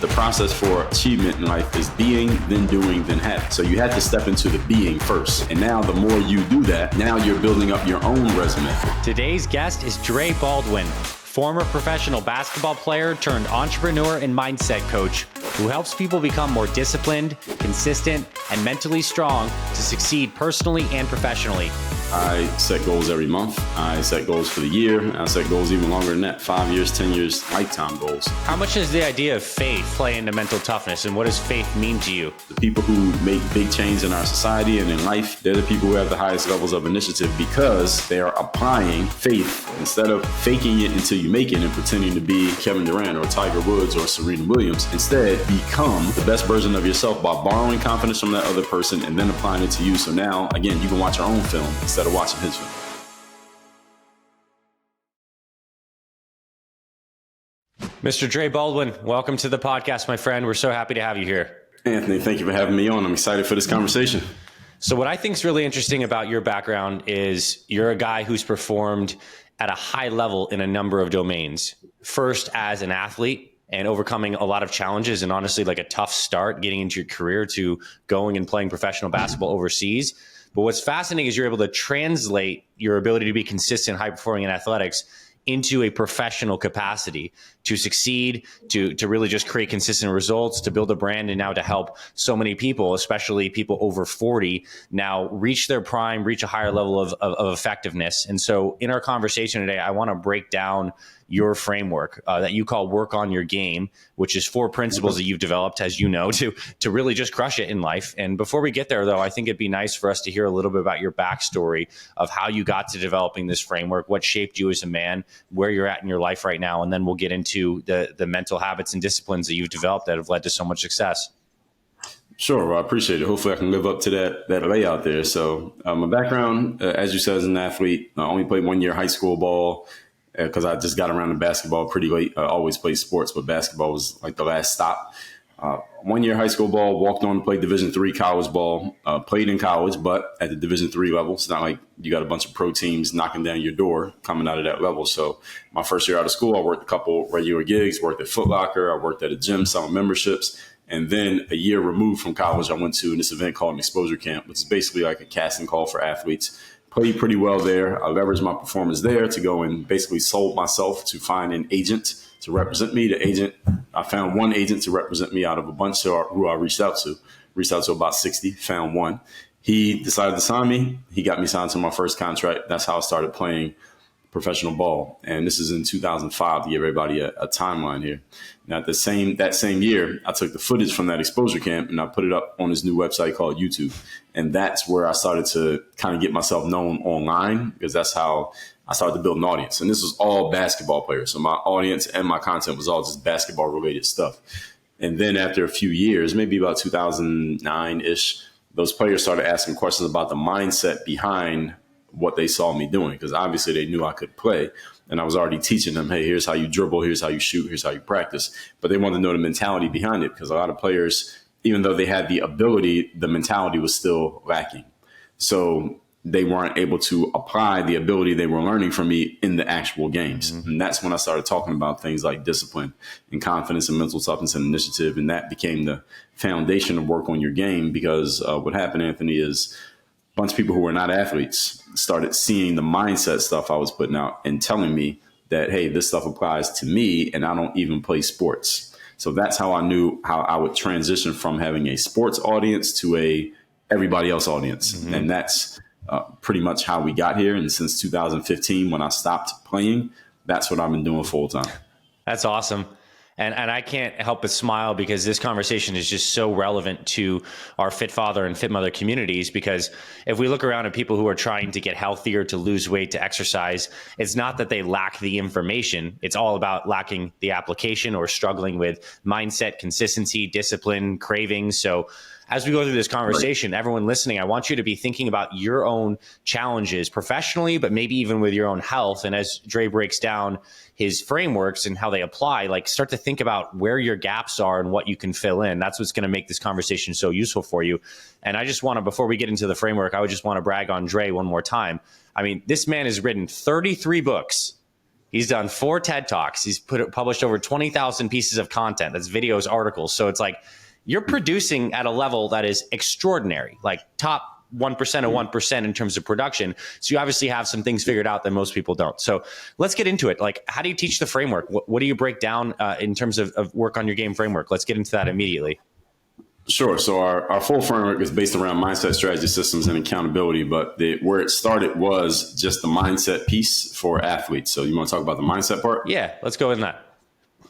The process for achievement in life is being, then doing, then having. So you had to step into the being first. And now the more you do that, now you're building up your own resume. Today's guest is Dre Baldwin, former professional basketball player turned entrepreneur and mindset coach who helps people become more disciplined, consistent, and mentally strong to succeed personally and professionally. I set goals every month. I set goals for the year. I set goals even longer than that, 5 years, 10 years, lifetime goals. How much does the idea of faith play into mental toughness, and what does faith mean to you? The people who make big change in our society and in life, they're the people who have the highest levels of initiative because they are applying faith instead of faking it until you make it and pretending to be Kevin Durant or Tiger Woods or Serena Williams. Instead, become the best version of yourself by borrowing confidence from that other person and then applying it to you. So now, again, you can watch your own film instead of watching his film. Mr. Dre Baldwin, welcome to the podcast, my friend. We're so happy to have you here. Anthony, thank you for having me on. I'm excited for this conversation. So what I think is really interesting about your background is you're a guy who's performed at a high level in a number of domains. First, as an athlete and overcoming a lot of challenges and honestly like a tough start getting into your career to going and playing professional basketball overseas. But what's fascinating is you're able to translate your ability to be consistent, high performing in athletics into a professional capacity to succeed, to really just create consistent results, to build a brand, and now to help so many people, especially people over 40, now reach their prime, reach a higher level of effectiveness. And so in our conversation today, I want to break down your framework that you call work on your game, which is 4 principles that you've developed, as you know, to really just crush it in life. And before we get there, though, I think it'd be nice for us to hear a little bit about your backstory of how you got to developing this framework, what shaped you as a man, where you're at in your life right now, and then we'll get into the mental habits and disciplines that you've developed that have led to so much success. Sure. Well, I appreciate it. Hopefully I can live up to that layout there. So my background, as you said, as an athlete, I only played 1 year high school ball because I just got around to basketball pretty late. I always played sports, but basketball was like the last stop. 1 year high school ball, walked on to play Division III college ball, played in college, but at the Division III level. It's not like you got a bunch of pro teams knocking down your door coming out of that level. So my first year out of school, I worked a couple regular gigs, worked at Foot Locker, I worked at a gym selling memberships. And then a year removed from college, I went to this event called an exposure camp, which is basically like a casting call for athletes. Played pretty well there. I leveraged my performance there to go and basically sold myself to find an agent to represent me. The agent, I found one agent to represent me out of a bunch who I reached out to about 60, found one. He decided to sign me. He got me signed to my first contract. That's how I started playing professional ball. And this is in 2005 to give everybody a timeline here. Now, that same year, I took the footage from that exposure camp and I put it up on this new website called YouTube. And that's where I started to kind of get myself known online because that's how I started to build an audience. And this was all basketball players. So my audience and my content was all just basketball related stuff. And then after a few years, maybe about 2009-ish, those players started asking questions about the mindset behind what they saw me doing, because obviously they knew I could play. And I was already teaching them, hey, here's how you dribble, here's how you shoot, here's how you practice. But they wanted to know the mentality behind it, because a lot of players, even though they had the ability, the mentality was still lacking. So they weren't able to apply the ability they were learning from me in the actual games. Mm-hmm. And that's when I started talking about things like discipline and confidence and mental toughness and initiative. And that became the foundation of work on your game, because what happened, Anthony, is a bunch of people who were not athletes started seeing the mindset stuff I was putting out and telling me that, hey, this stuff applies to me and I don't even play sports. So that's how I knew how I would transition from having a sports audience to a everybody else audience. Mm-hmm. And that's pretty much how we got here. And since 2015, when I stopped playing, that's what I've been doing full time. That's awesome. And I can't help but smile because this conversation is just so relevant to our Fit Father and Fit Mother communities. Because if we look around at people who are trying to get healthier, to lose weight, to exercise, it's not that they lack the information. It's all about lacking the application or struggling with mindset, consistency, discipline, cravings. So as we go through this conversation, everyone listening, I want you to be thinking about your own challenges professionally, but maybe even with your own health. And as Dre breaks down his frameworks and how they apply, like start to think about where your gaps are and what you can fill in. That's what's going to make this conversation so useful for you. And I just want to, before we get into the framework, I would just want to brag on Dre one more time. I mean, this man has written 33 books. He's done 4 TED Talks. He's published over 20,000 pieces of content. That's videos, articles. So it's like you're producing at a level that is extraordinary, like top 1% of 1% in terms of production. So you obviously have some things figured out that most people don't. So let's get into it. Like, how do you teach the framework? What do you break down in terms of work on your game framework? Let's get into that immediately. Sure. So our full framework is based around mindset, strategy, systems, and accountability. But where it started was just the mindset piece for athletes. So you want to talk about the mindset part? Yeah, let's go in that.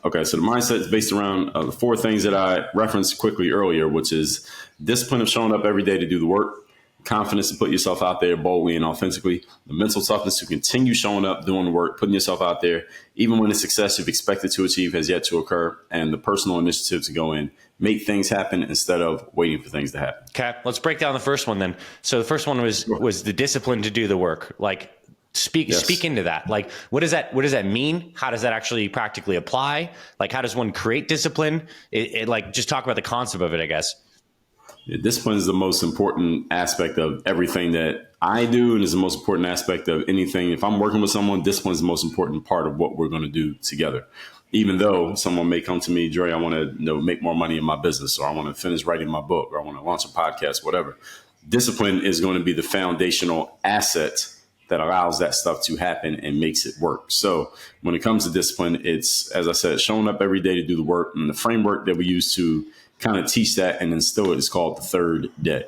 Okay, so the mindset is based around the 4 things that I referenced quickly earlier, which is discipline of showing up every day to do the work, confidence to put yourself out there boldly and authentically, the mental toughness to continue showing up, doing the work, putting yourself out there, even when the success you've expected to achieve has yet to occur, and the personal initiative to go in, make things happen instead of waiting for things to happen. Okay, let's break down the first one then. So the first one was the discipline to do the work. Like, speak into that. Like, what does that mean? How does that actually practically apply? Like, how does one create discipline? Like, just talk about the concept of it, I guess. Yeah, discipline is the most important aspect of everything that I do, and is the most important aspect of anything. If I'm working with someone, discipline is the most important part of what we're going to do together. Even though someone may come to me, Dre, I want to make more money in my business, or I want to finish writing my book, or I want to launch a podcast, whatever. Discipline is going to be the foundational asset that allows that stuff to happen and makes it work. So when it comes to discipline, it's, as I said, showing up every day to do the work. And the framework that we use to kind of teach that and instill it is called the 3rd day.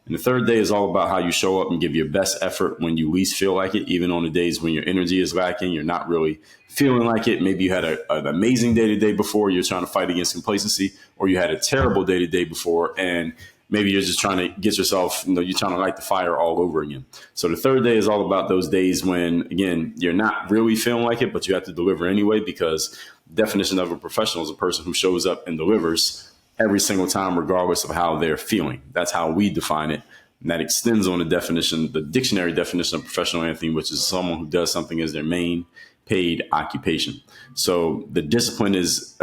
And the 3rd day is all about how you show up and give your best effort when you least feel like it, even on the days when your energy is lacking, you're not really feeling like it. Maybe you had an amazing day the day before, you're trying to fight against complacency, or you had a terrible day the day before, and maybe you're just trying to get yourself, you're trying to light the fire all over again. So the 3rd day is all about those days when, again, you're not really feeling like it, but you have to deliver anyway, because the definition of a professional is a person who shows up and delivers every single time, regardless of how they're feeling. That's how we define it. And that extends on the dictionary definition of professional, Anthony, which is someone who does something as their main paid occupation. So the discipline is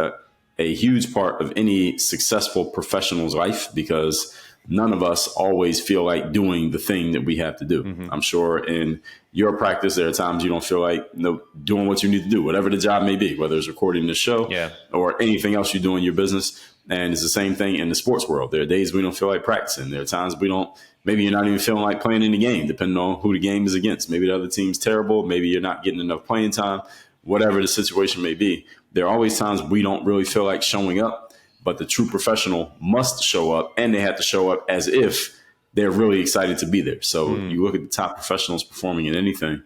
a huge part of any successful professional's life, because none of us always feel like doing the thing that we have to do. Mm-hmm. I'm sure in your practice, there are times you don't feel like doing what you need to do, whatever the job may be, whether it's recording the show or anything else you do in your business. And it's the same thing in the sports world. There are days we don't feel like practicing. There are times maybe you're not even feeling like playing in the game, depending on who the game is against. Maybe the other team's terrible. Maybe you're not getting enough playing time, whatever the situation may be. There are always times we don't really feel like showing up, but the true professional must show up, and they have to show up as if they're really excited to be there. So you look at the top professionals performing in anything,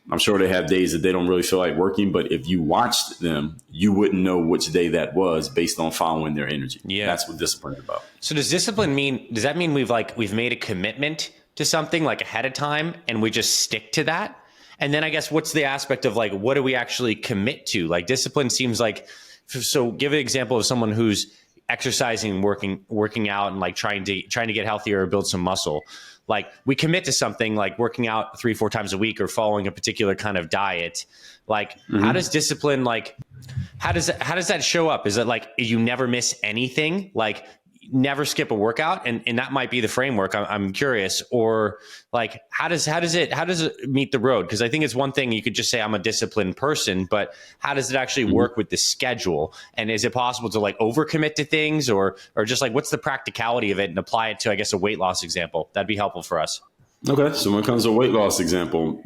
I'm sure they have days that they don't really feel like working, but if you watched them, you wouldn't know which day that was based on following their energy. Yeah. That's what discipline is about. So does that mean we've made a commitment to something like ahead of time and we just stick to that? And then I guess what's the aspect of like, what do we actually commit to? Like discipline seems like, so give an example of someone who's exercising, working out and like trying to get healthier or build some muscle. Like we commit to something like working out 3-4 times a week or following a particular kind of diet. Like how does discipline, like, how does that show up? Is it like you never miss anything? Like never skip a workout? And that might be the framework. I'm curious. Or like, how does it meet the road? Because I think it's one thing you could just say I'm a disciplined person, but how does it actually work with the schedule? And is it possible to like overcommit to things or just like, what's the practicality of it and apply it to, I guess, a weight loss example? That'd be helpful for us. Okay. So when it comes to a weight loss example,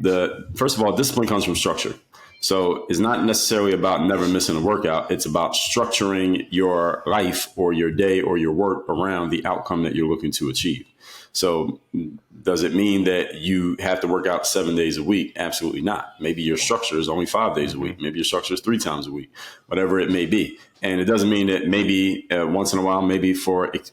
first of all, discipline comes from structure. So it's not necessarily about never missing a workout. It's about structuring your life or your day or your work around the outcome that you're looking to achieve. So does it mean that you have to work out 7 days a week? Absolutely not. Maybe your structure is only 5 days a week. Maybe your structure is 3 times a week, whatever it may be. And it doesn't mean that maybe once in a while, maybe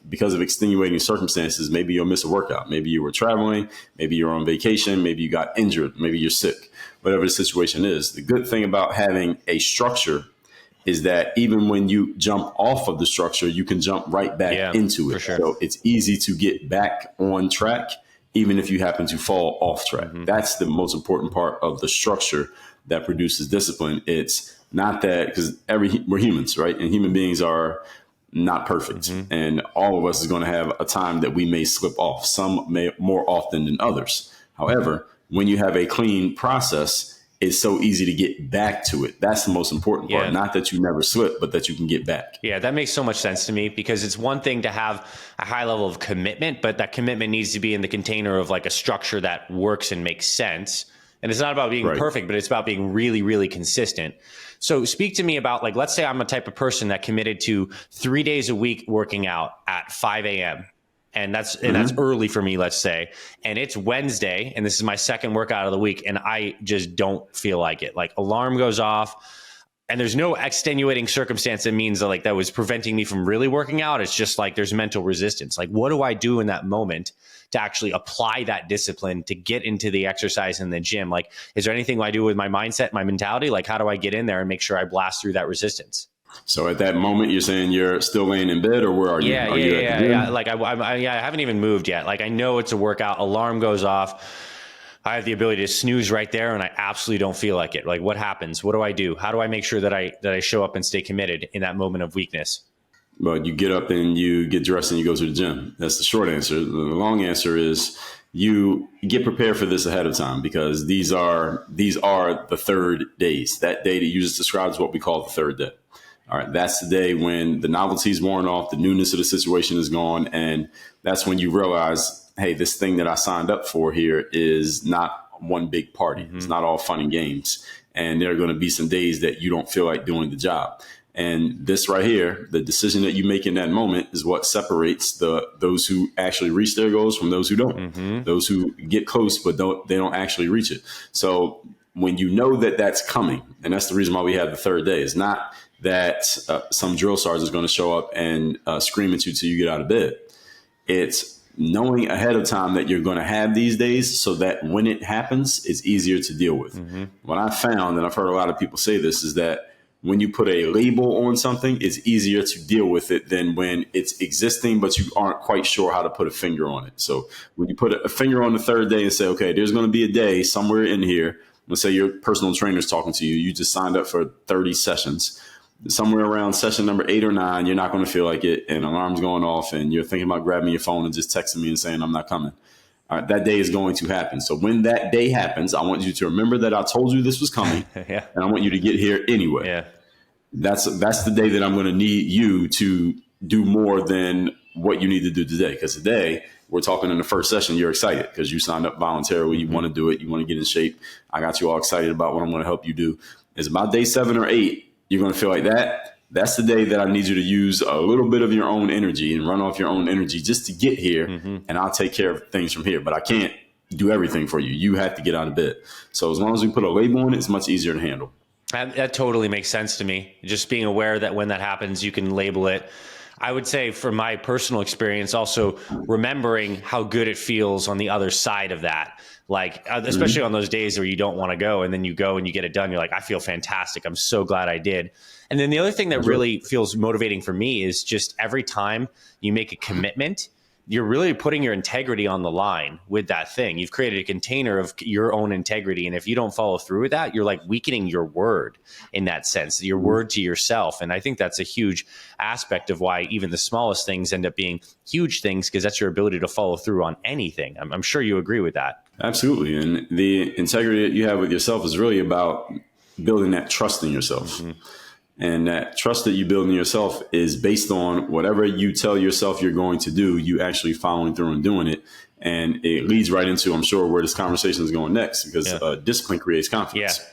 because of extenuating circumstances, maybe you'll miss a workout. Maybe you were traveling, maybe you're on vacation, maybe you got injured, maybe you're sick. Whatever the situation is, the good thing about having a structure is that even when you jump off of the structure, you can jump right back into it. Sure. So it's easy to get back on track, even if you happen to fall off track. That's the most important part of the structure that produces discipline. It's not that, because we're humans, right? And human beings are not perfect. And all of us is going to have a time that we may slip off, some may more often than others. However, when you have a clean process, it's so easy to get back to it. That's the most important part. Yeah. Not that you never slip, but that you can get back. Yeah, that makes so much sense to me, because it's one thing to have a high level of commitment, but that commitment needs to be in the container of like a structure that works and makes sense. And it's not about being perfect, but it's about being really, really consistent. So speak to me about, like, let's say I'm a type of person that committed to 3 days a week working out at 5 a.m. And that's early for me, let's say. And it's Wednesday, and this is my second workout of the week, and I just don't feel like it. Like, alarm goes off, and there's no extenuating circumstance that means that, like, that was preventing me from really working out. It's just like there's mental resistance. Like, what do I do in that moment to actually apply that discipline to get into the exercise in the gym? Like, is there anything I do with my mindset, my mentality? Like, how do I get in there and make sure I blast through that resistance? So at that moment, you're saying you're still laying in bed, or where are you? Yeah. Like, I haven't even moved yet. Like, I know it's a workout. Alarm goes off. I have the ability to snooze right there, and I absolutely don't feel like it. Like, what happens? What do I do? How do I make sure that I show up and stay committed in that moment of weakness? Well, you get up and you get dressed and you go to the gym. That's the short answer. The long answer is you get prepared for this ahead of time, because these are the third days. That day that you just described is what we call the third day. All right, that's the day when the novelty's worn off, the newness of the situation is gone, and that's when you realize, hey, this thing that I signed up for here is not one big party. Mm-hmm. It's not all fun and games, and there are going to be some days that you don't feel like doing the job. And this right here, the decision that you make in that moment, is what separates those who actually reach their goals from those who don't. Mm-hmm. Those who get close but they don't actually reach it. So when you know that that's coming, and that's the reason why we have the third day, is not that some drill sergeant is going to show up and scream at you till you get out of bed. It's knowing ahead of time that you're going to have these days, so that when it happens, it's easier to deal with. Mm-hmm. What I found, and I've heard a lot of people say this, is that when you put a label on something, it's easier to deal with it than when it's existing, but you aren't quite sure how to put a finger on it. So when you put a finger on the third day and say, okay, there's going to be a day somewhere in here. Let's say your personal trainer is talking to you. You just signed up for 30 sessions. Somewhere around session number 8 or 9, you're not going to feel like it, and alarm's going off, and you're thinking about grabbing your phone and just texting me and saying, I'm not coming. All right, that day is going to happen. So when that day happens, I want you to remember that I told you this was coming, yeah. And I want you to get here anyway. Yeah. That's the day that I'm going to need you to do more than what you need to do today. Because today, we're talking in the first session, you're excited because you signed up voluntarily. You want to do it. You want to get in shape. I got you all excited about what I'm going to help you do. It's about day 7 or 8. You're going to feel like that. That's the day that I need you to use a little bit of your own energy and run off your own energy just to get here. Mm-hmm. And I'll take care of things from here. But I can't do everything for you. You have to get out of bed. So as long as we put a label on it, it's much easier to handle. That totally makes sense to me. Just being aware that when that happens, you can label it. I would say, from my personal experience, also remembering how good it feels on the other side of that. Like, especially on those days where you don't want to go, and then you go and you get it done. You're like, I feel fantastic. I'm so glad I did. And then the other thing that really feels motivating for me is just every time you make a commitment, you're really putting your integrity on the line with that thing. You've created a container of your own integrity. And if you don't follow through with that, you're like weakening your word in that sense, your word to yourself. And I think that's a huge aspect of why even the smallest things end up being huge things, because that's your ability to follow through on anything. I'm sure you agree with that. Absolutely. And the integrity that you have with yourself is really about building that trust in yourself. Mm-hmm. And that trust that you build in yourself is based on whatever you tell yourself you're going to do, you actually following through and doing it. And it leads right into, I'm sure, where this conversation is going next, because discipline creates confidence. Yeah.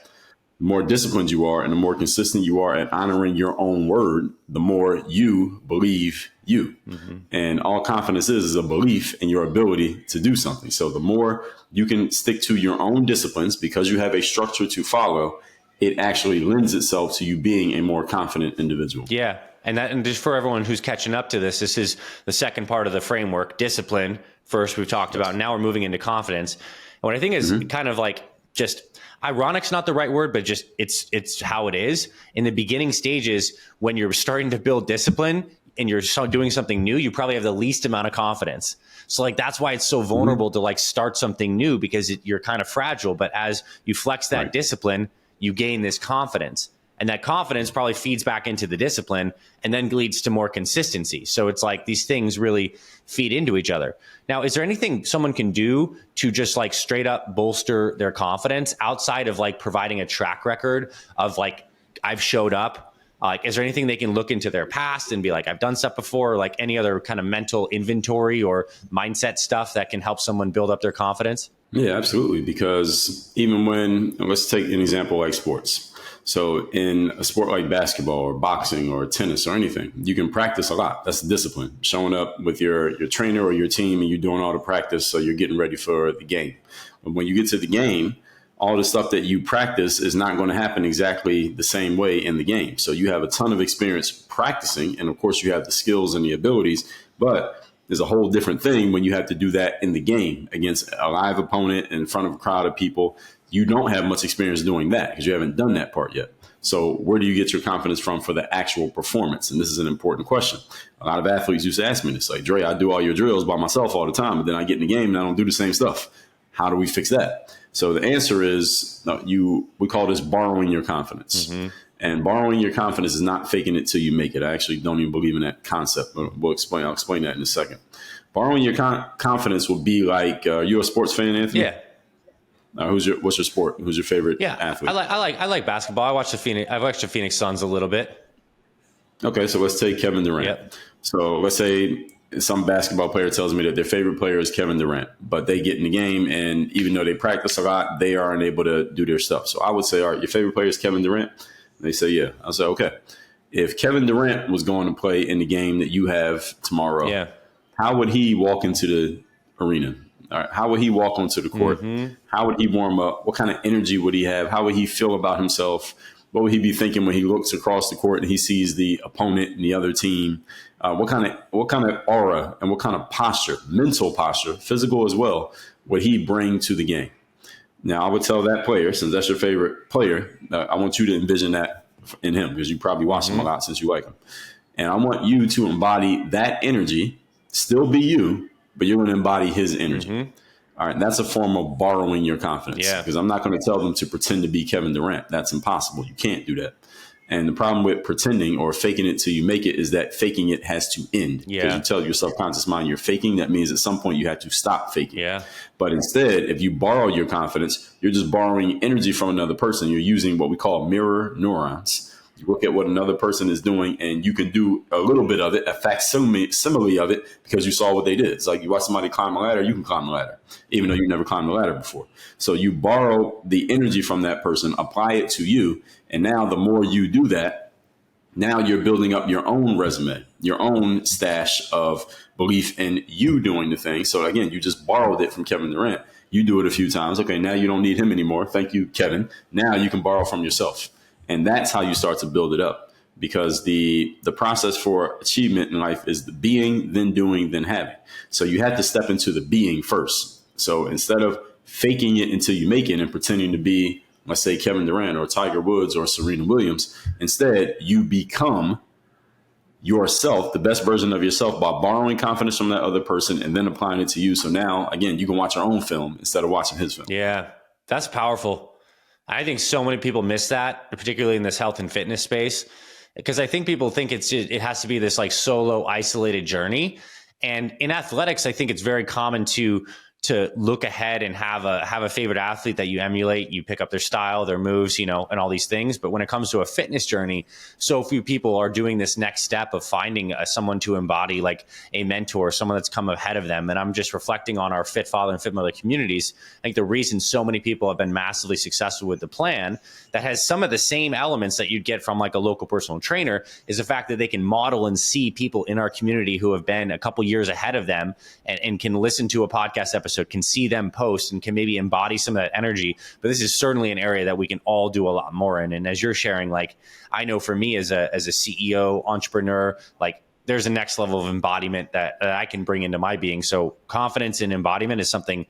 The more disciplined you are and the more consistent you are at honoring your own word, the more you believe you. Mm-hmm. And all confidence is a belief in your ability to do something. So the more you can stick to your own disciplines because you have a structure to follow, it actually lends itself to you being a more confident individual. Yeah. And just for everyone who's catching up to this is the second part of the framework. Discipline, first we've talked about. Now we're moving into confidence. And what I think is kind of like, just ironic's not the right word, but just it's how it is. In the beginning stages, when you're starting to build discipline and you're doing something new, you probably have the least amount of confidence. So like, that's why it's so vulnerable to like start something new, because you're kind of fragile. But as you flex that discipline, you gain this confidence. And that confidence probably feeds back into the discipline and then leads to more consistency. So it's like these things really feed into each other. Now, is there anything someone can do to just like straight up bolster their confidence outside of like providing a track record of like, I've showed up? Like, is there anything they can look into their past and be like, I've done stuff before, or like any other kind of mental inventory or mindset stuff that can help someone build up their confidence? Yeah, absolutely. Because even when, let's take an example like sports. So in a sport like basketball or boxing or tennis or anything, you can practice a lot. That's discipline. Showing up with your trainer or your team and you're doing all the practice, so you're getting ready for the game. But when you get to the game, all the stuff that you practice is not going to happen exactly the same way in the game. So you have a ton of experience practicing, and of course you have the skills and the abilities, but there's a whole different thing when you have to do that in the game against a live opponent in front of a crowd of people. You don't have much experience doing that because you haven't done that part yet. So where do you get your confidence from for the actual performance? And this is an important question. A lot of athletes used to ask me this, like, Dre, I do all your drills by myself all the time, but then I get in the game and I don't do the same stuff. How do we fix that? So the answer is we call this borrowing your confidence. Mm-hmm. And borrowing your confidence is not faking it till you make it. I actually don't even believe in that concept. I'll explain that in a second. Borrowing your confidence will be like, you a sports fan, Anthony? Yeah. What's your sport? Who's your favorite athlete? I like basketball. I've watched the Phoenix Suns a little bit. Okay, so let's take Kevin Durant. Yep. So let's say some basketball player tells me that their favorite player is Kevin Durant, but they get in the game and even though they practice a lot, they aren't able to do their stuff. So I would say, all right, your favorite player is Kevin Durant? And they say, yeah. I'll say, okay. If Kevin Durant was going to play in the game that you have tomorrow, how would he walk into the arena? All right, how would he walk onto the court? Mm-hmm. How would he warm up? What kind of energy would he have? How would he feel about himself? What would he be thinking when he looks across the court and he sees the opponent and the other team? What kind of aura and what kind of posture, mental posture, physical as well, would he bring to the game? Now, I would tell that player, since that's your favorite player, I want you to envision that in him because you probably watched him a lot since you like him. And I want you to embody that energy, still be you, but you're going to embody his energy. Mm-hmm. All right. That's a form of borrowing your confidence. Yeah. Because I'm not going to tell them to pretend to be Kevin Durant. That's impossible. You can't do that. And the problem with pretending or faking it till you make it is that faking it has to end. Yeah. Because you tell your subconscious mind you're faking. That means at some point you have to stop faking. Yeah. But instead, if you borrow your confidence, you're just borrowing energy from another person. You're using what we call mirror neurons. You look at what another person is doing and you can do a little bit of it, a facsimile of it, because you saw what they did. It's like you watch somebody climb a ladder, you can climb a ladder, even though you never climbed a ladder before. So you borrow the energy from that person, apply it to you. And now the more you do that, now you're building up your own resume, your own stash of belief in you doing the thing. So again, you just borrowed it from Kevin Durant. You do it a few times. Okay, now you don't need him anymore. Thank you, Kevin. Now you can borrow from yourself. And that's how you start to build it up, because the process for achievement in life is the being, then doing, then having. So you have to step into the being first. So instead of faking it until you make it and pretending to be, let's say, Kevin Durant or Tiger Woods or Serena Williams, instead you become yourself, the best version of yourself, by borrowing confidence from that other person and then applying it to you. So now, again, you can watch your own film instead of watching his film. Yeah, that's powerful. I think so many people miss that, particularly in this health and fitness space, because I think people think it has to be this like solo, isolated journey. And in athletics, I think it's very common to look ahead and have a favorite athlete that you emulate. You pick up their style, their moves, and all these things. But when it comes to a fitness journey, so few people are doing this next step of finding someone to embody, like a mentor, someone that's come ahead of them. And I'm just reflecting on our Fit Father and Fit Mother communities. I think the reason so many people have been massively successful with the plan that has some of the same elements that you'd get from like a local personal trainer is the fact that they can model and see people in our community who have been a couple years ahead of them and can listen to a podcast episode, can see them post and can maybe embody some of that energy. But this is certainly an area that we can all do a lot more in. And as you're sharing, like, I know for me as a CEO, entrepreneur, like there's a next level of embodiment that I can bring into my being. So confidence and embodiment is something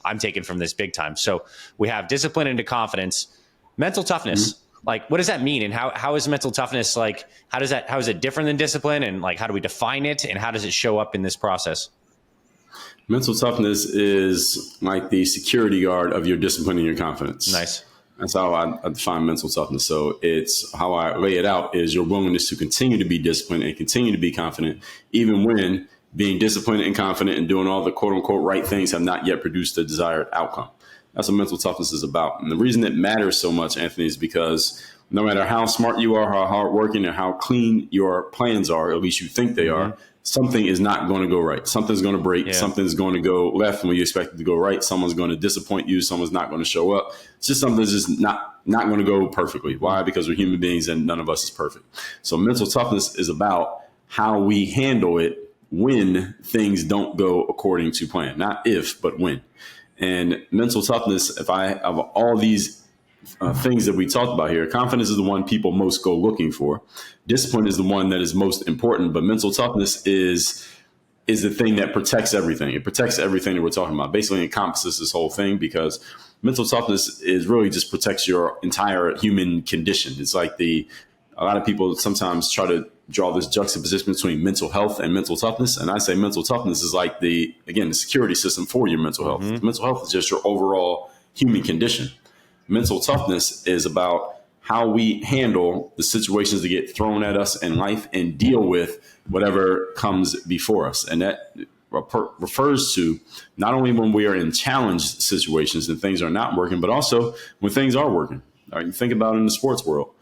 I'm taking from this big time. So we have discipline into confidence, mental toughness. Mm-hmm. Like, what does that mean? And how is mental toughness, like, how is it different than discipline? And like, how do we define it? And how does it show up in this process? Mental toughness is like the security guard of your discipline and your confidence. Nice. That's how I define mental toughness. So it's how I lay it out is your willingness to continue to be disciplined and continue to be confident, even when being disciplined and confident and doing all the quote unquote right things have not yet produced the desired outcome. That's what mental toughness is about. And the reason it matters so much, Anthony, is because no matter how smart you are, how hardworking, or how clean your plans are, at least you think they are, something is not going to go right. Something's going to break. Something's going to go left when you expect it to go right. Someone's going to disappoint you. Someone's not going to show up. It's just something that's just not going to go perfectly. Why? Because we're human beings and none of us is perfect. So mental toughness is about how we handle it when things don't go according to plan. Not if, but when. And mental toughness, if I have all these things that we talked about here, confidence is the one people most go looking for. Discipline is the one that is most important, but mental toughness is the thing that protects everything. It protects everything that we're talking about. Basically encompasses this whole thing because mental toughness is really just protects your entire human condition. It's like a lot of people sometimes try to draw this juxtaposition between mental health and mental toughness. And I say mental toughness is like the security system for your mental health. Mental health is just your overall human condition. Mental toughness is about how we handle the situations that get thrown at us in life and deal with whatever comes before us. And that refers to not only when we are in challenged situations and things are not working, but also when things are working. All right, you think about it in the sports world.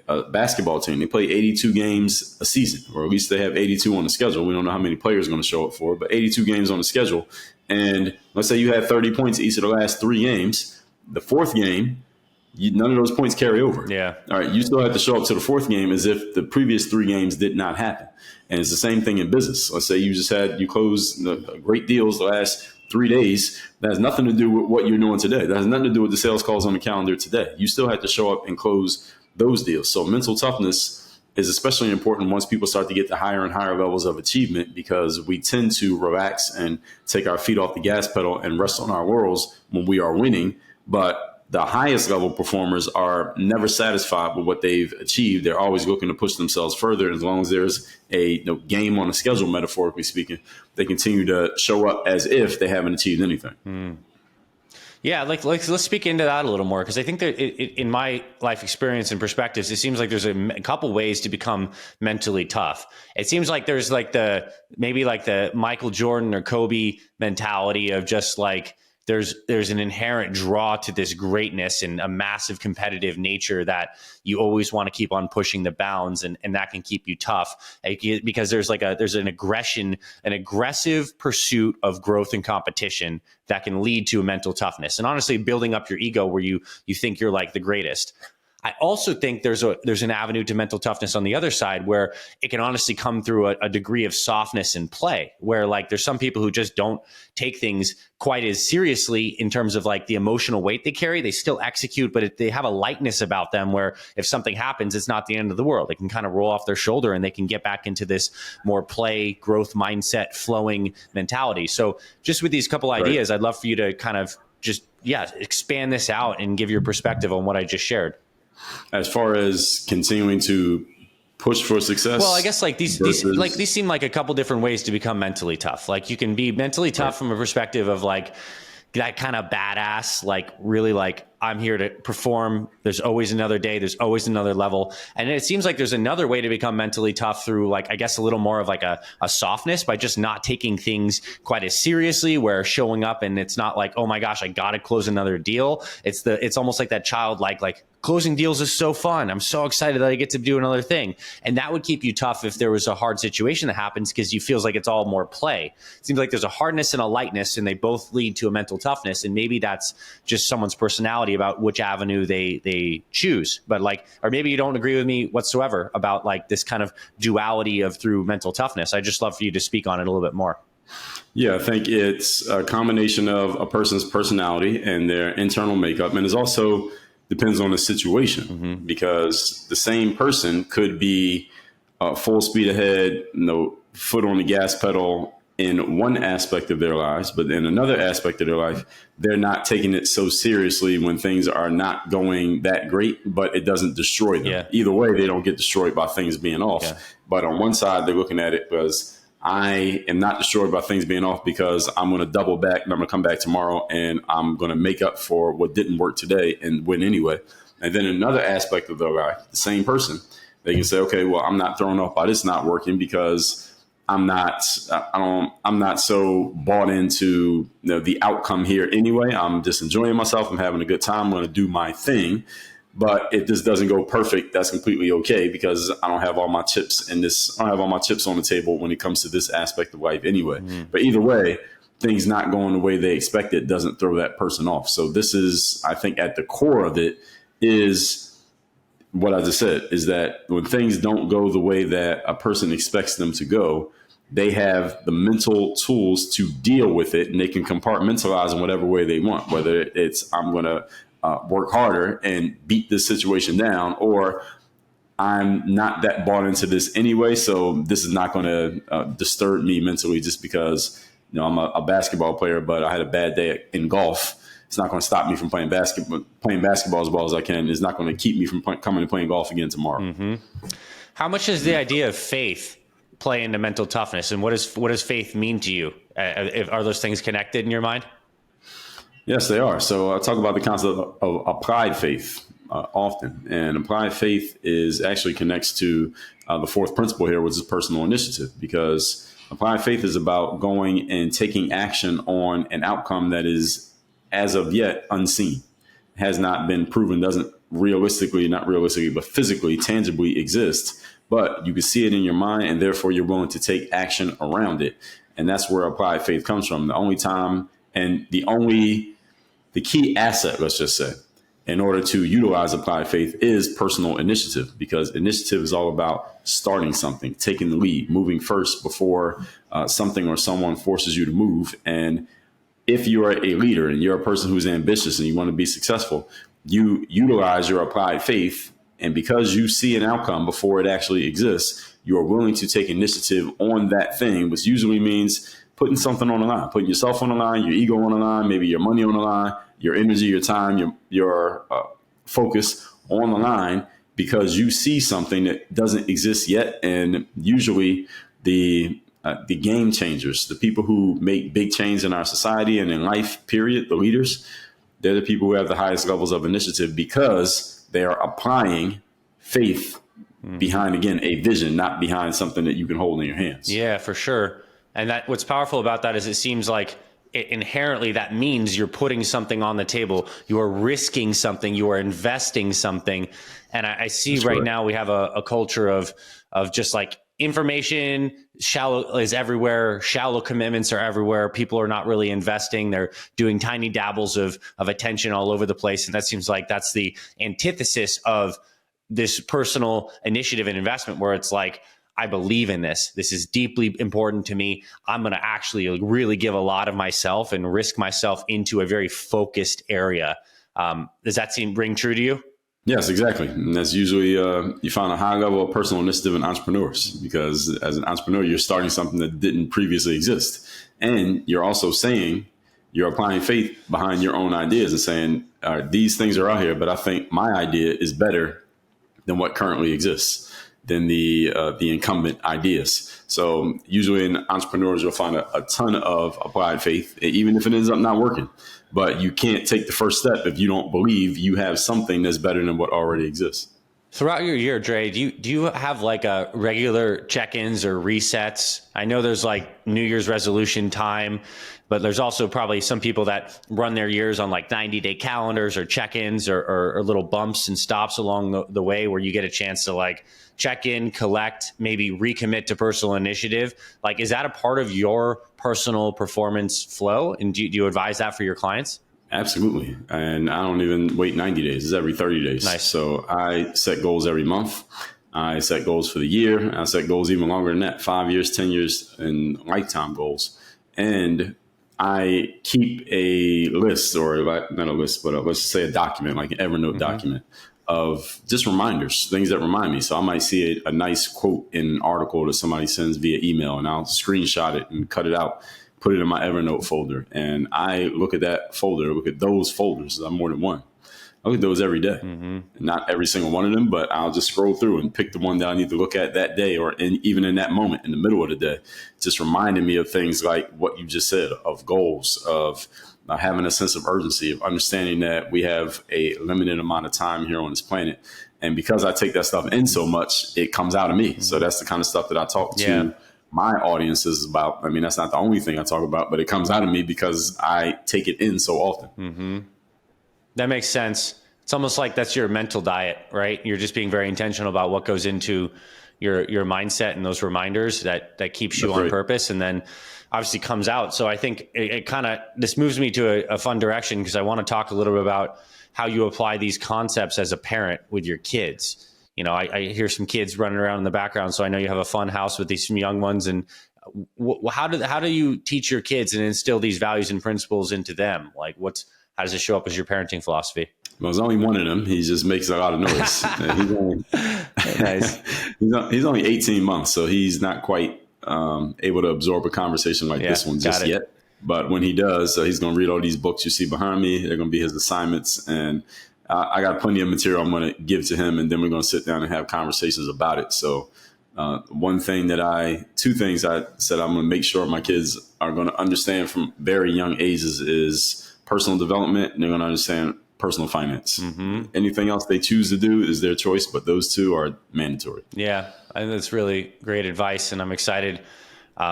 A basketball team, they play 82 games a season, or at least they have 82 on the schedule. We don't know how many players are going to show up for, but 82 games on the schedule. And let's say you had 30 points each of the last 3 games. The fourth game, none of those points carry over. Yeah. All right. You still have to show up to the fourth game as if the previous 3 games did not happen. And it's the same thing in business. Let's say you closed great deals the last 3 days. That has nothing to do with what you're doing today. That has nothing to do with the sales calls on the calendar today. You still have to show up and close those deals. So mental toughness is especially important once people start to get to higher and higher levels of achievement, because we tend to relax and take our feet off the gas pedal and rest on our laurels when we are winning. But the highest level performers are never satisfied with what they've achieved. They're always looking to push themselves further. As long as there's a game on a schedule, metaphorically speaking, they continue to show up as if they haven't achieved anything. Yeah, let's speak into that a little more, because I think that in my life experience and perspectives, it seems like there's a couple ways to become mentally tough. It seems like there's maybe the Michael Jordan or Kobe mentality of just like there's an inherent draw to this greatness and a massive competitive nature that you always want to keep on pushing the bounds, and that can keep you tough because there's an aggressive pursuit of growth and competition that can lead to a mental toughness, and honestly building up your ego where you think you're like the greatest. I also think there's an avenue to mental toughness on the other side where it can honestly come through a degree of softness and play, where there's some people who just don't take things quite as seriously in terms of the emotional weight they carry. They still execute, but they have a lightness about them where if something happens, it's not the end of the world. They can kind of roll off their shoulder and they can get back into this more play, growth mindset, flowing mentality. So just with these couple ideas, I'd love for you to kind of just, expand this out and give your perspective on what I just shared. As far as continuing to push for success, well, I guess these seem like a couple different ways to become mentally tough. You can be mentally tough from a perspective of that kind of badass, really I'm here to perform. There's always another day. There's always another level. And it seems like there's another way to become mentally tough through I guess a little more of a softness, by just not taking things quite as seriously, where showing up and it's not oh my gosh, I got to close another deal. It's almost like that childlike closing deals is so fun. I'm so excited that I get to do another thing. And that would keep you tough if there was a hard situation that happens, because you feels like it's all more play. It seems like there's a hardness and a lightness, and they both lead to a mental toughness. And maybe that's just someone's personality about which avenue they choose. But or maybe you don't agree with me whatsoever about this kind of duality of through mental toughness. I'd just love for you to speak on it a little bit more. Yeah, I think it's a combination of a person's personality and their internal makeup. And it's also depends on the situation, because the same person could be full speed ahead, foot on the gas pedal in one aspect of their lives, but in another aspect of their life, they're not taking it so seriously when things are not going that great, but it doesn't destroy them. Yeah. Either way, they don't get destroyed by things being off. Yeah. But on one side, they're looking at it as I am not destroyed by things being off because I'm going to double back and I'm going to come back tomorrow and I'm going to make up for what didn't work today and win anyway. And then another aspect of the same person, they can say, okay, well, I'm not thrown off by this not working because I'm not so bought into the outcome here anyway. I'm just enjoying myself. I'm having a good time. I'm going to do my thing. But if this doesn't go perfect, that's completely okay because I don't have all my chips in this. I don't have all my chips on the table when it comes to this aspect of life anyway. But either way, things not going the way they expected doesn't throw that person off. So this is, I think, at the core of it is what I just said, is that when things don't go the way that a person expects them to go, they have the mental tools to deal with it, and they can compartmentalize in whatever way they want, whether it's I'm going to work harder and beat this situation down, or I'm not that bought into this anyway, so this is not going to disturb me mentally just because I'm a basketball player, but I had a bad day in golf. It's not going to stop me from playing basketball as well as I can. It's not going to keep me from coming and playing golf again tomorrow. Mm-hmm. How much does the idea of faith play into mental toughness, and what does faith mean to you? Are those things connected in your mind? Yes, they are. So I talk about the concept of applied faith often, and applied faith actually connects to the fourth principle here, which is personal initiative, because applied faith is about going and taking action on an outcome that is as of yet unseen, has not been proven, doesn't not realistically, but physically, tangibly exist. But you can see it in your mind, and therefore you're willing to take action around it. And that's where applied faith comes from. The only time and the key asset, let's just say, in order to utilize applied faith is personal initiative, because initiative is all about starting something, taking the lead, moving first before something or someone forces you to move. And if you are a leader and you're a person who's ambitious and you want to be successful, you utilize your applied faith. And because you see an outcome before it actually exists, you are willing to take initiative on that thing, which usually means putting something on the line, putting yourself on the line, your ego on the line, maybe your money on the line, your energy, your time, your focus on the line, because you see something that doesn't exist yet. And usually the game changers, the people who make big change in our society and in life, period, the leaders, they're the people who have the highest levels of initiative because they are applying faith behind, again, a vision, not behind something that you can hold in your hands. Yeah, for sure. And what's powerful about that is it seems like inherently that means you're putting something on the table. You are risking something. You are investing something. And I see That's right now we have a culture of just like information shallow is everywhere. Shallow commitments are everywhere. People are not really investing. They're doing tiny dabbles of attention all over the place. And that seems like that's the antithesis of this personal initiative and investment, where it's like, I believe in this. This is deeply important to me. I'm going to actually really give a lot of myself and risk myself into a very focused area. Does that ring true to you? Yes, exactly. And that's usually, you find a high level of personal initiative in entrepreneurs, because as an entrepreneur, you're starting something that didn't previously exist. And you're also saying, you're applying faith behind your own ideas and saying, these things are out here, but I think my idea is better than what currently exists, than the incumbent ideas. So usually in entrepreneurs, you'll find a ton of applied faith, even if it ends up not working. But you can't take the first step if you don't believe you have something that's better than what already exists. Throughout your year, Dre, do you have like a regular check-ins or resets? I know there's like New Year's resolution time, but there's also probably some people that run their years on like 90-day calendars or check-ins or little bumps and stops along the way where you get a chance to like check in, collect, maybe recommit to personal initiative. Like, is that a part of your personal performance flow? And do you advise that for your clients? Absolutely. And I don't even wait 90 days. It's every 30 days. Nice. So I set goals every month. I set goals for the year. I set goals even longer than that, 5 years, 10 years, and lifetime goals. And I keep a list, or not a list, but let's say a document, like an Evernote document of just reminders, things that remind me. So I might see a nice quote in an article that somebody sends via email, and I'll screenshot it and cut it out, put it in my Evernote folder. And I look at that folder, look at those folders. I'm more than one. I look at those every day. Not every single one of them, but I'll just scroll through and pick the one that I need to look at that day, or even in that moment in the middle of the day, just reminding me of things like what you just said, of goals, of having a sense of urgency, of understanding that we have a limited amount of time here on this planet. And because I take that stuff in so much, it comes out of me. So that's the kind of stuff that I talk to my audiences about. I mean, that's not the only thing I talk about, but it comes out of me because I take it in so often. That makes sense. It's almost like that's your mental diet, right? You're just being very intentional about what goes into your mindset and those reminders that keeps you That's on right. purpose, and then obviously comes out. So I think it kind of, this moves me to a fun direction, because I want to talk a little bit about how you apply these concepts as a parent with your kids. You know, I hear some kids running around in the background, so I know you have a fun house with these some young ones. And how do you teach your kids and instill these values and principles into them? Like, how does it show up as your parenting philosophy? Well, there's only one of them. He just makes a lot of noise. He's only, Nice. he's only 18 months, so he's not quite able to absorb a conversation like this one just yet. But when he does, he's going to read all these books you see behind me. They're going to be his assignments. And I got plenty of material I'm going to give to him, and then we're going to sit down and have conversations about it. So two things I said I'm going to make sure my kids are going to understand from very young ages is personal development, and they're going to understand personal finance. Anything else they choose to do is their choice, but those two are mandatory. Yeah, I think that's really great advice, and I'm excited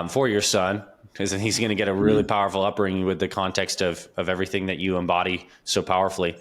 for your son, because he's going to get a really powerful upbringing with the context of everything that you embody so powerfully.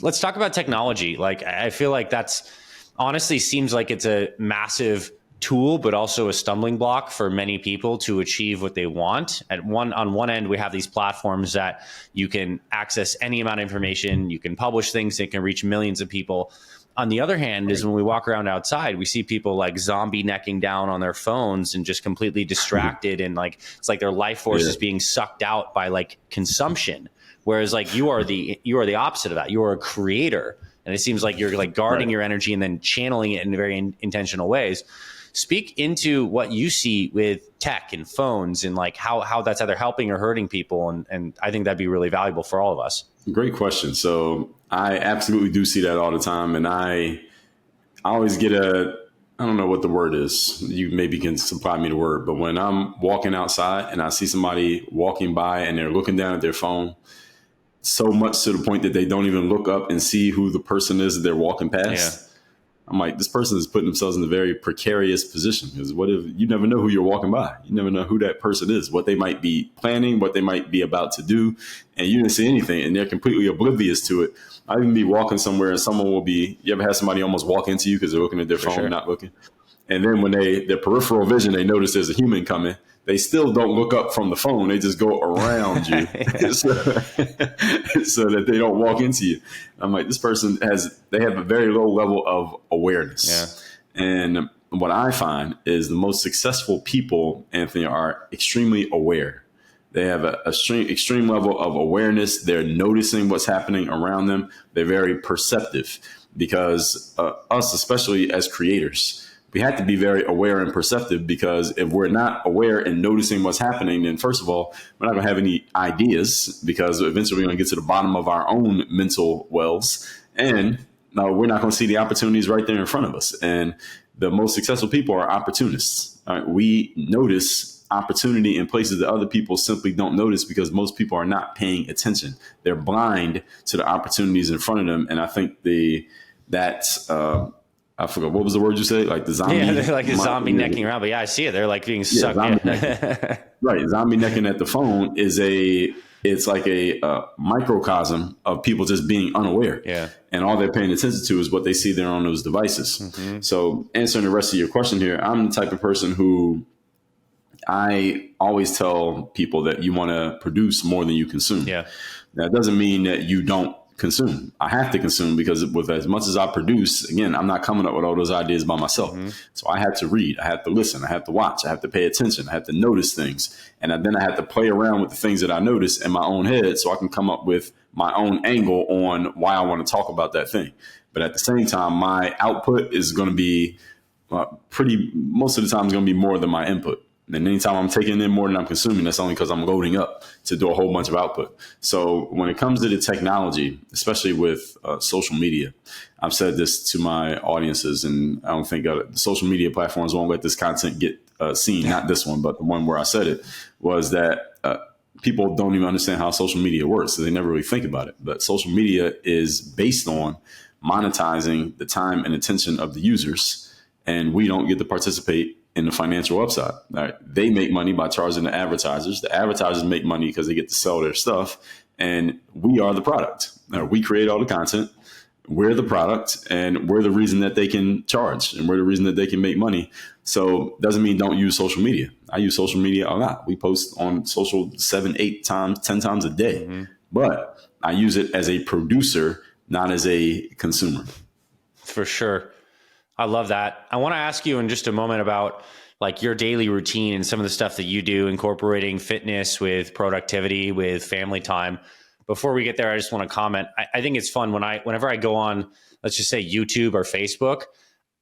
Let's talk about technology. Like, I feel like that's honestly seems like it's a massive tool, but also a stumbling block for many people to achieve what they want. On one end, we have these platforms that you can access any amount of information, you can publish things that can reach millions of people. On the other hand, is when we walk around outside, we see people like zombie necking down on their phones and just completely distracted, and like it's like their life force is being sucked out by like consumption. Whereas like you are the opposite of that. You are a creator, and it seems like you're like guarding your energy and then channeling it in very intentional ways. Speak into what you see with tech and phones, and like how that's either helping or hurting people. And I think that'd be really valuable for all of us. Great question. So I absolutely do see that all the time. And I always get I don't know what the word is. You maybe can supply me the word, but when I'm walking outside and I see somebody walking by and they're looking down at their phone, so much to the point that they don't even look up and see who the person is that they're walking past. I'm like, this person is putting themselves in a very precarious position, because what if you never know who you're walking by? You never know who that person is, what they might be planning, what they might be about to do. And you didn't see anything, and they're completely oblivious to it. I can be walking somewhere and someone will be, you ever had somebody almost walk into you because they're looking at their phone, not looking? And then when their peripheral vision, they notice there's a human coming, they still don't look up from the phone. They just go around you so that they don't walk into you. I'm like, this person they have a very low level of awareness. And what I find is the most successful people, Anthony, are extremely aware. They have an extreme level of awareness. They're noticing what's happening around them. They're very perceptive, because us, especially as creators, we have to be very aware and perceptive, because if we're not aware and noticing what's happening, then first of all, we're not going to have any ideas, because eventually we're going to get to the bottom of our own mental wells, and we're not going to see the opportunities right there in front of us. And the most successful people are opportunists. We notice opportunity in places that other people simply don't notice, because most people are not paying attention. They're blind to the opportunities in front of them. And I think I forgot, what was the word you said? Like the zombie? Yeah, they're like a zombie necking around. But yeah, I see it. They're like being sucked in. Right. Zombie necking at the phone it's like a microcosm of people just being unaware. Yeah. And all they're paying attention to is what they see there on those devices. So answering the rest of your question here, I'm the type of person who I always tell people that you want to produce more than you consume. Yeah. That doesn't mean that you don't consume. I have to consume, because with as much as I produce, again, I'm not coming up with all those ideas by myself. So I have to read, I have to listen, I have to watch, I have to pay attention, I have to notice things. And then I have to play around with the things that I notice in my own head, so I can come up with my own angle on why I want to talk about that thing. But at the same time, my output is going to be most of the time is going to be more than my input. And anytime I'm taking in more than I'm consuming, that's only because I'm loading up to do a whole bunch of output. So when it comes to the technology, especially with social media, I've said this to my audiences, and I don't think the social media platforms won't let this content get seen. Not this one, but the one where I said it was that people don't even understand how social media works. So they never really think about it. But social media is based on monetizing the time and attention of the users, and we don't get to participate in the financial upside. Right? They make money by charging the advertisers. The advertisers make money because they get to sell their stuff, and we are the product. We create all the content. We're the product, and we're the reason that they can charge, and we're the reason that they can make money. So doesn't mean don't use social media. I use social media a lot. We post on social 7, 8 times, 10 times a day, but I use it as a producer, not as a consumer. For sure. I love that. I want to ask you in just a moment about like your daily routine and some of the stuff that you do, incorporating fitness with productivity, with family time. Before we get there, I just want to comment. I think it's fun whenever I go on, let's just say YouTube or Facebook,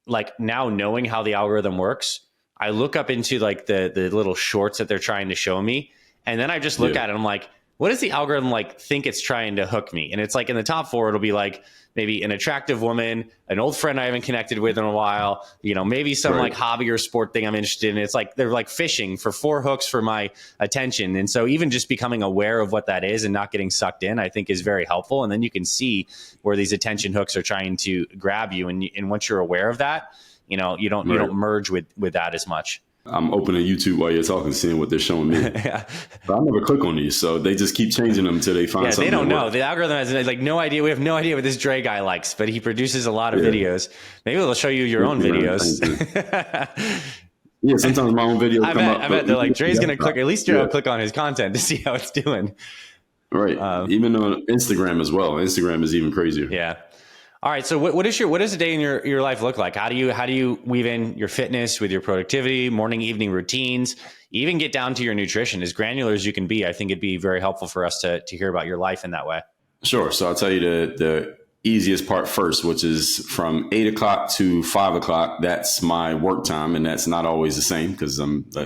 like now knowing how the algorithm works, I look up into like the little shorts that they're trying to show me. And then I just look at it. I'm like, what does the algorithm like think it's trying to hook me? And it's like in the top 4, it'll be like maybe an attractive woman, an old friend I haven't connected with in a while, maybe some like hobby or sport thing I'm interested in. It's like they're like fishing for 4 hooks for my attention. And so even just becoming aware of what that is and not getting sucked in, I think is very helpful. And then you can see where these attention hooks are trying to grab you. And once you're aware of that, you don't merge with that as much. I'm opening YouTube while you're talking, seeing what they're showing me. Yeah. But I never click on these, so they just keep changing them until they find something. They don't know. The algorithm has like no idea. We have no idea what this Dre guy likes, but he produces a lot of videos. Maybe they'll show you your own videos. Yeah, sometimes my own videos come up. I bet they're like, Dre's going to click, at least I'll click on his content to see how it's doing. Right. Even on Instagram as well. Instagram is even crazier. Yeah. All right. So what does a day in your life look like? How do you weave in your fitness with your productivity, morning, evening routines, even get down to your nutrition? As granular as you can be, I think it'd be very helpful for us to hear about your life in that way. Sure. So I'll tell you the easiest part first, which is from 8 o'clock to 5 o'clock. That's my work time. And that's not always the same because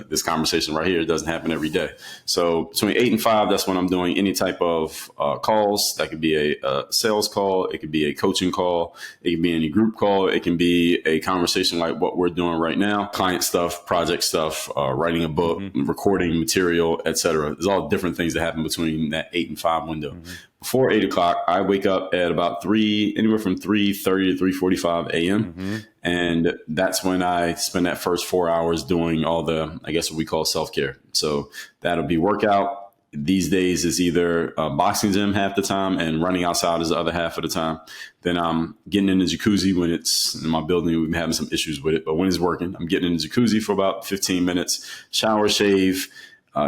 this conversation right here doesn't happen every day. So between 8 and 5, that's when I'm doing any type of calls. That could be a sales call. It could be a coaching call. It can be any group call. It can be a conversation like what we're doing right now, client stuff, project stuff, writing a book, recording material, etc. There's all different things that happen between that 8 and 5 window. Before 8 o'clock, I wake up at about anywhere from 3:30 to 3:45 a.m. And that's when I spend that first 4 hours doing all the, I guess what we call self-care. So that'll be workout. These days is either a boxing gym half the time and running outside is the other half of the time. Then I'm getting in the jacuzzi when it's in my building. We've been having some issues with it, but when it's working, I'm getting in the jacuzzi for about 15 minutes, shower, shave,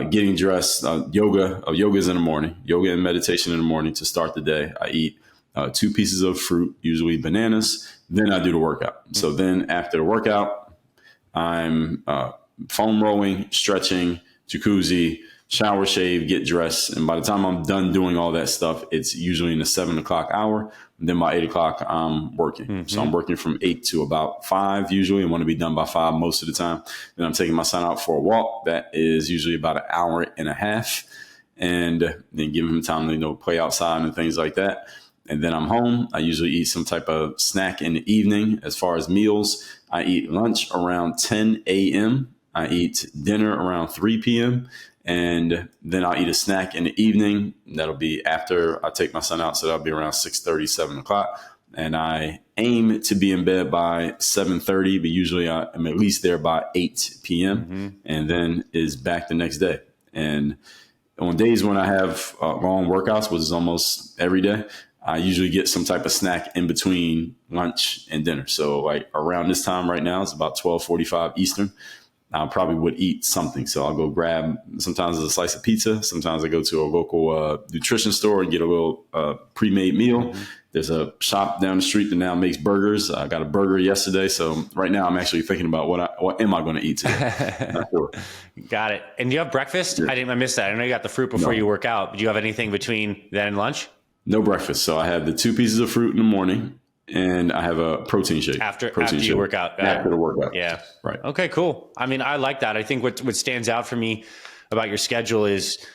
getting dressed, yoga is in the morning, yoga and meditation in the morning to start the day. I eat 2 pieces of fruit, usually bananas. Then I do the workout. So then after the workout, I'm foam rolling, stretching, jacuzzi, shower, shave, get dressed. And by the time I'm done doing all that stuff, it's usually in the 7 o'clock hour. And then by 8 o'clock, I'm working. So I'm working from 8 to about 5 usually. I want to be done by 5 most of the time. Then I'm taking my son out for a walk. That is usually about an hour and a half. And then giving him time to play outside and things like that. And then I'm home. I usually eat some type of snack in the evening. As far as meals, I eat lunch around 10 a.m. I eat dinner around 3 p.m. And then I'll eat a snack in the evening. That'll be after I take my son out. So that'll be around 6:30, 7 o'clock. And I aim to be in bed by 7:30, but usually I'm at least there by 8 p.m. And then is back the next day. And on days when I have long workouts, which is almost every day, I usually get some type of snack in between lunch and dinner. So like around this time right now, it's about 12:45 Eastern. I probably would eat something. So I'll go grab, sometimes it's a slice of pizza. Sometimes I go to a local nutrition store and get a little pre-made meal. There's a shop down the street that now makes burgers. I got a burger yesterday. So right now I'm actually thinking about what am I going to eat today? Not sure. Got it. And do you have breakfast? Yeah. I missed that. I know you got the fruit before you work out. Do you have anything between then and lunch? No breakfast. So I have the 2 pieces of fruit in the morning. and I have a protein shake. After shake. you work out. After the workout. Yeah. Right. Okay, cool. I mean, I like that. I think what stands out for me about your schedule is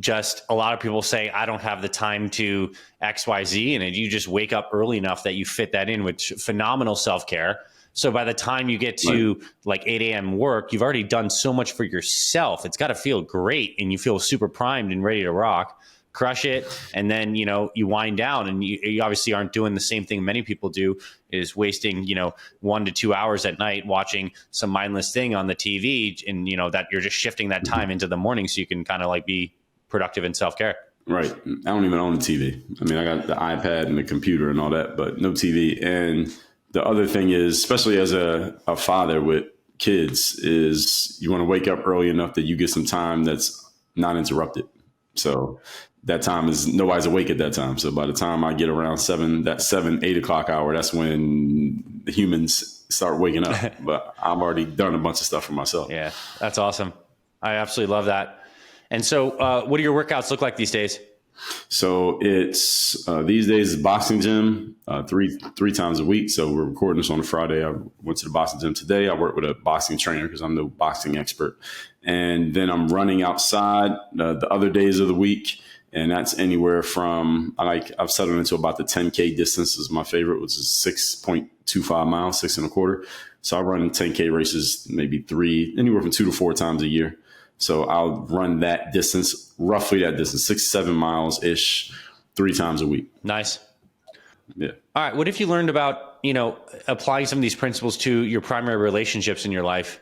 just a lot of people say, I don't have the time to X, Y, Z. And you just wake up early enough that you fit that in with phenomenal self-care. So by the time you get to like 8 a.m. work, you've already done so much for yourself. It's got to feel great. And you feel super primed and ready to rock, crush it. And then, you wind down, and you obviously aren't doing the same thing many people do, is wasting, 1 to 2 hours at night watching some mindless thing on the TV. And, that you're just shifting that time into the morning so you can kind of like be productive in self-care. Right. I don't even own the TV. I mean, I got the iPad and the computer and all that, but no TV. And the other thing is, especially as a father with kids, is you want to wake up early enough that you get some time that's not interrupted. So that time is, nobody's awake at that time. So by the time I get around 8 o'clock hour, that's when the humans start waking up. But I've already done a bunch of stuff for myself. Yeah, that's awesome. I absolutely love that. And so what do your workouts look like these days? So it's these days it's boxing gym three times a week. So we're recording this on a Friday. I went to the boxing gym today. I work with a boxing trainer because I'm no boxing expert. And then I'm running outside the other days of the week. And that's anywhere from, I've settled into about the 10K distance is my favorite, which is 6.25 miles, 6.25. So I run 10K races, maybe anywhere from 2 to 4 times a year. So I'll run that distance, roughly that distance, 6 to 7 miles ish, 3 times a week. Nice. Yeah. All right. What if you learned about, applying some of these principles to your primary relationships in your life,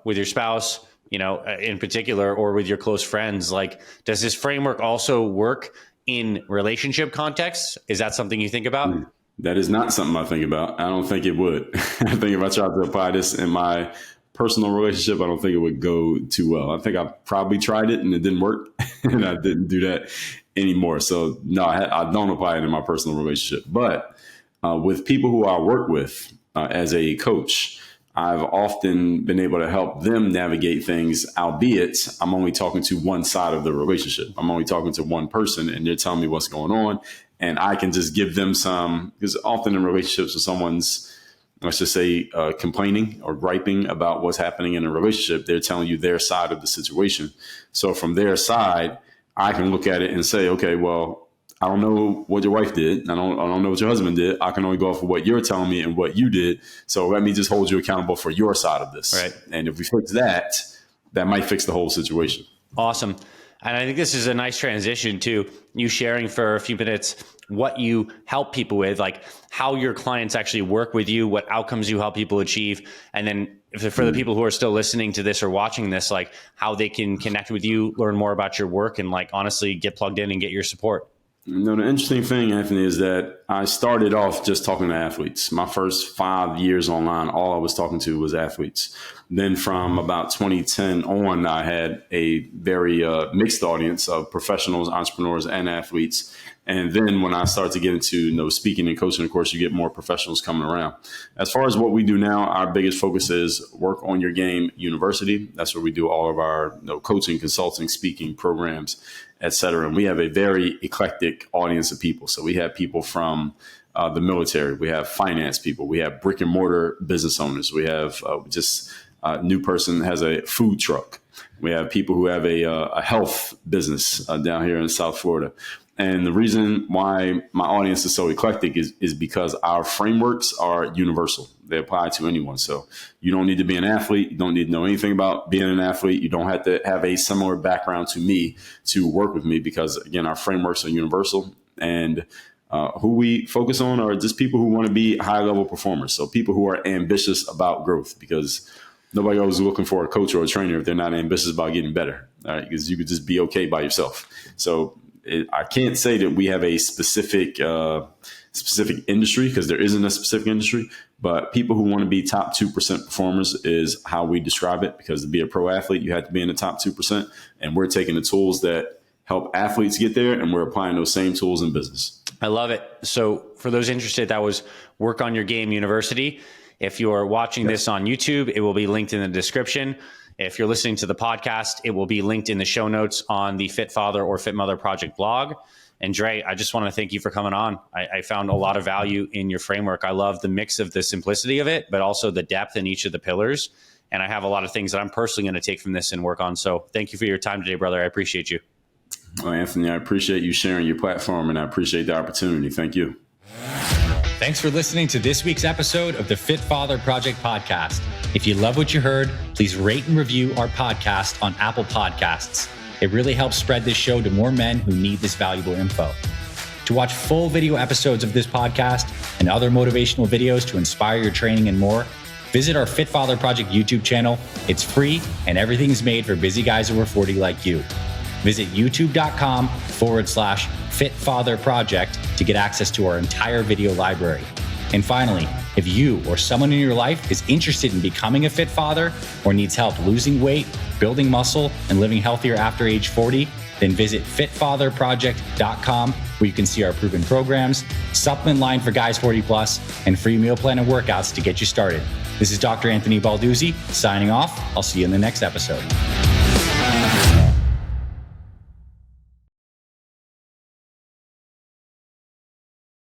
with your spouse, in particular, or with your close friends? Like, does this framework also work in relationship contexts? Is that something you think about? That is not something I think about. I don't think it would. I think if I tried to apply this in my personal relationship, I don't think it would go too well. I think I probably tried it and it didn't work, and I didn't do that anymore. So no, I don't apply it in my personal relationship. But with people who I work with as a coach, I've often been able to help them navigate things, albeit I'm only talking to one side of the relationship. I'm only talking to one person, and they're telling me what's going on. And I can just give them because often in relationships with someone's, let's just say, complaining or griping about what's happening in a relationship, they're telling you their side of the situation. So from their side, I can look at it and say, okay, well, I don't know what your wife did. I don't know what your husband did. I can only go off of what you're telling me and what you did. So let me just hold you accountable for your side of this. Right. And if we fix that, that might fix the whole situation. Awesome. And I think this is a nice transition to you sharing for a few minutes what you help people with, like how your clients actually work with you, what outcomes you help people achieve. And then for the people who are still listening to this or watching this, like how they can connect with you, learn more about your work, and like honestly get plugged in and get your support. The interesting thing, Anthony, is that I started off just talking to athletes. My first 5 years online, all I was talking to was athletes. Then from about 2010 on, I had a very mixed audience of professionals, entrepreneurs, and athletes. And then when I start to get into speaking and coaching, of course, you get more professionals coming around. As far as what we do now, our biggest focus is Work on Your Game University. That's where we do all of our coaching, consulting, speaking programs, et cetera. And we have a very eclectic audience of people. So we have people from the military. We have finance people. We have brick and mortar business owners. We have a new person that has a food truck. We have people who have a health business down here in South Florida. And the reason why my audience is so eclectic is because our frameworks are universal. They apply to anyone. So you don't need to be an athlete. You don't need to know anything about being an athlete. You don't have to have a similar background to me to work with me because, again, our frameworks are universal. And who we focus on are just people who want to be high-level performers. So people who are ambitious about growth, because nobody else is looking for a coach or a trainer if they're not ambitious about getting better. All right, because you could just be okay by yourself. So I can't say that we have a specific industry because there isn't a specific industry, but people who want to be top 2% performers is how we describe it, because to be a pro athlete, you have to be in the top 2%. And we're taking the tools that help athletes get there, and we're applying those same tools in business. I love it. So for those interested, that was Work on Your Game University. If you're watching this on YouTube, it will be linked in the description. If you're listening to the podcast, it will be linked in the show notes on the Fit Father or Fit Mother Project blog. And Dre, I just want to thank you for coming on. I found a lot of value in your framework. I love the mix of the simplicity of it, but also the depth in each of the pillars. And I have a lot of things that I'm personally going to take from this and work on. So thank you for your time today, brother. I appreciate you. Well, Anthony, I appreciate you sharing your platform, and I appreciate the opportunity. Thank you. Thanks for listening to this week's episode of the Fit Father Project podcast. If you love what you heard, please rate and review our podcast on Apple Podcasts. It really helps spread this show to more men who need this valuable info. To watch full video episodes of this podcast and other motivational videos to inspire your training and more, visit our Fit Father Project YouTube channel. It's free and everything's made for busy guys over 40 like you. Visit youtube.com/Fit Father Project to get access to our entire video library. And finally, if you or someone in your life is interested in becoming a fit father or needs help losing weight, building muscle, and living healthier after age 40, then visit fitfatherproject.com, where you can see our proven programs, supplement line for guys 40 plus, and free meal plan and workouts to get you started. This is Dr. Anthony Balduzzi signing off. I'll see you in the next episode.